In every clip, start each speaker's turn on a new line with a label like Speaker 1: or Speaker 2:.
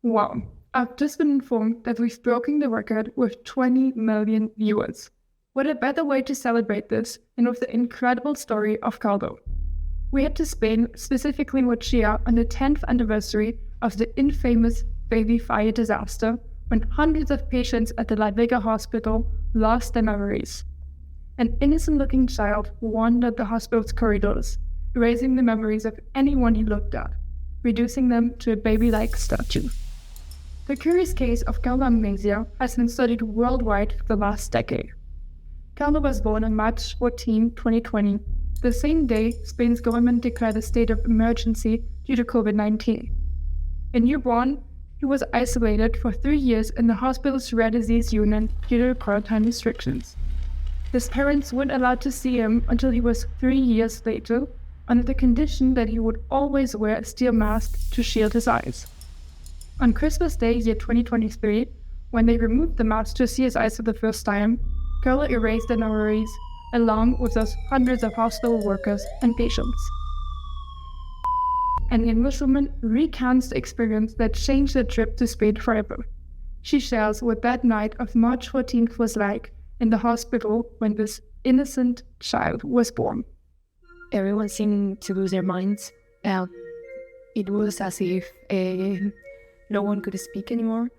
Speaker 1: Wow, I've just been informed that we've broken the record with 20 million viewers. What a better way to celebrate this than with the incredible story of Caldo. We head to Spain, specifically María, on the 10th anniversary of the infamous BABYFIER disaster, when hundreds of patients at the La Vega hospital lost their memories. An innocent-looking child wandered the hospital's corridors, erasing the memories of anyone he looked at, reducing them to a baby-like statue. The curious case of Caldo amnesia has been studied worldwide for the last decade. Caldo was born on March 14, 2020, the same day Spain's government declared a state of emergency due to COVID-19. A newborn, he was isolated for 3 years in the hospital's rare disease unit due to quarantine restrictions. His parents weren't allowed to see him until he was 3 years later, under the condition that he would always wear a steel mask to shield his eyes. On Christmas Day, year 2023, when they removed the mask to see his eyes for the first time, Carla erased the memories, along with those hundreds of hospital workers and patients. And the Englishwoman recounts the experience that changed the trip to Spain forever. She shares what that night of March 14th was like in the hospital when this innocent child was born.
Speaker 2: Everyone seemed to lose their minds. It was as if no one could speak anymore.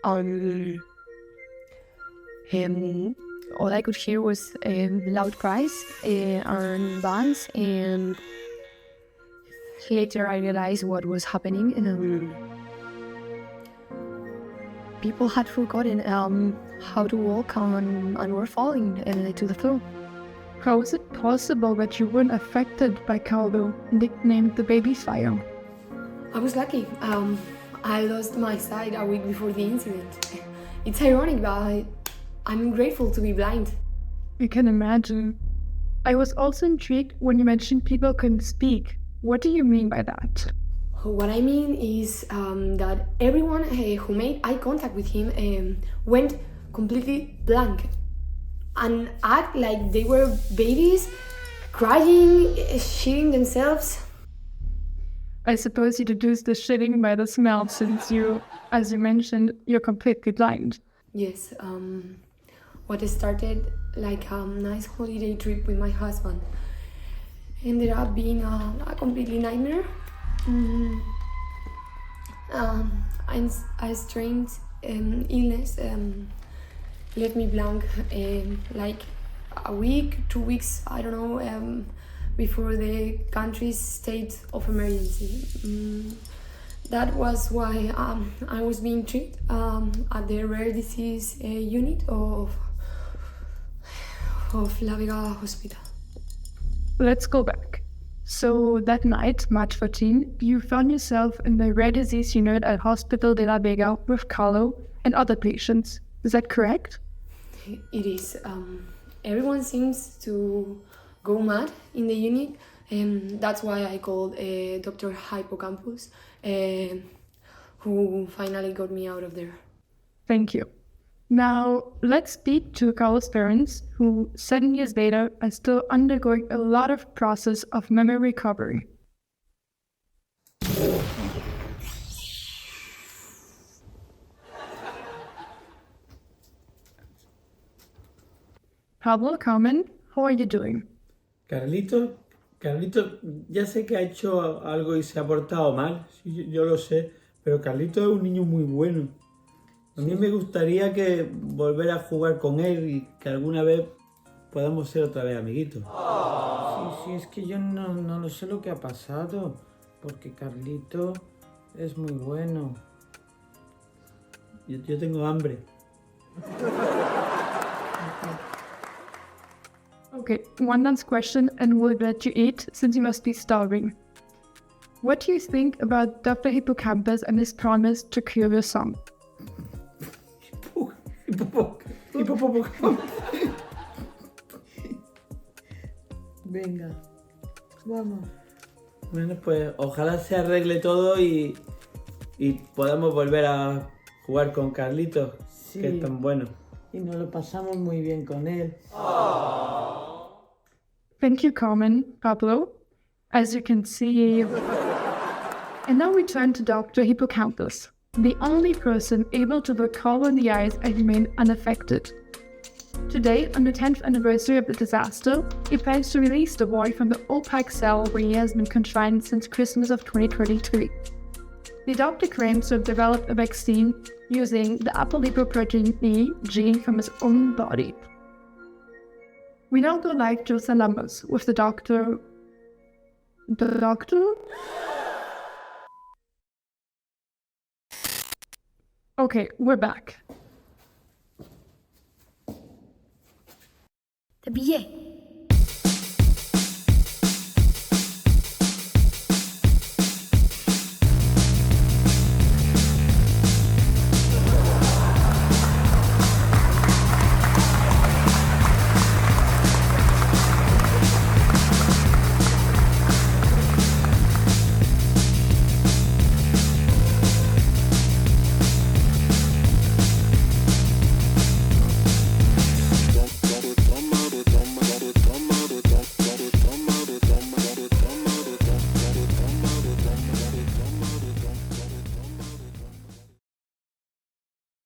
Speaker 2: All I could hear was loud cries and bangs, and later I realized what was happening. People had forgotten how to walk and were falling to the floor.
Speaker 1: How is it possible that you weren't affected by Caldo, nicknamed the BABYFIER?
Speaker 3: I was lucky. I lost my sight a week before the incident. It's ironic, but I'm grateful to be blind.
Speaker 1: I can imagine. I was also intrigued when you mentioned people couldn't speak. What do you mean by that?
Speaker 3: What I mean is that everyone who made eye contact with him went completely blank and act like they were babies, crying, shitting themselves.
Speaker 1: I suppose you deduced the shitting by the smell since you, as you mentioned, you're completely blind.
Speaker 3: Yes, what started like a nice holiday trip with my husband ended up being a completely nightmare. A strange illness left me blank like a week, 2 weeks, I don't know, before the country's state of emergency. That was why I was being treated at the rare disease unit of La Vega hospital.
Speaker 1: Let's go back. So that night, March 14, you found yourself in the rare disease unit at Hospital de la Vega with Carlo and other patients. Is that correct?
Speaker 3: It is. Everyone seems to go mad in the unit, and that's why I called Dr. Hippocampus, who finally got me out of there.
Speaker 1: Thank you. Now, let's speak to Carlo's parents, who 7 years later are still undergoing a lot of process of memory recovery. Pablo, Carmen, how are you doing?
Speaker 4: Carlito, ya sé que ha hecho algo y se ha portado mal, sí, yo lo sé, pero Carlito es un niño muy bueno. A mí me gustaría que volver a jugar con él y que alguna vez podamos ser otra vez amiguitos.
Speaker 5: Sí, es que yo no lo sé lo que ha pasado, porque Carlito es muy bueno.
Speaker 4: Yo tengo hambre.
Speaker 1: Okay, one last question and we'll let you eat since you must be starving. What do you think about Dr. Hippocampus and his promise to cure your son?
Speaker 5: Venga, vamos.
Speaker 4: Bueno, pues ojalá se arregle todo y podamos volver a jugar con Carlitos,
Speaker 5: sí,
Speaker 4: que es tan bueno.
Speaker 5: Y nos lo pasamos muy bien con él.
Speaker 1: Thank you, Carmen, Pablo. As you can see... And now we turn to Dr. Hippocampus. the only person able to look Carlo in the eyes and remain unaffected. Today, on the 10th anniversary of the disaster, he plans to release the boy from the opaque cell where he has been confined since Christmas of 2023. The doctor claims to have developed a vaccine using the apolipoprotein E gene from his own body. We now go live to Los Alamos with the doctor. The doctor? Okay, we're back.
Speaker 6: The billet.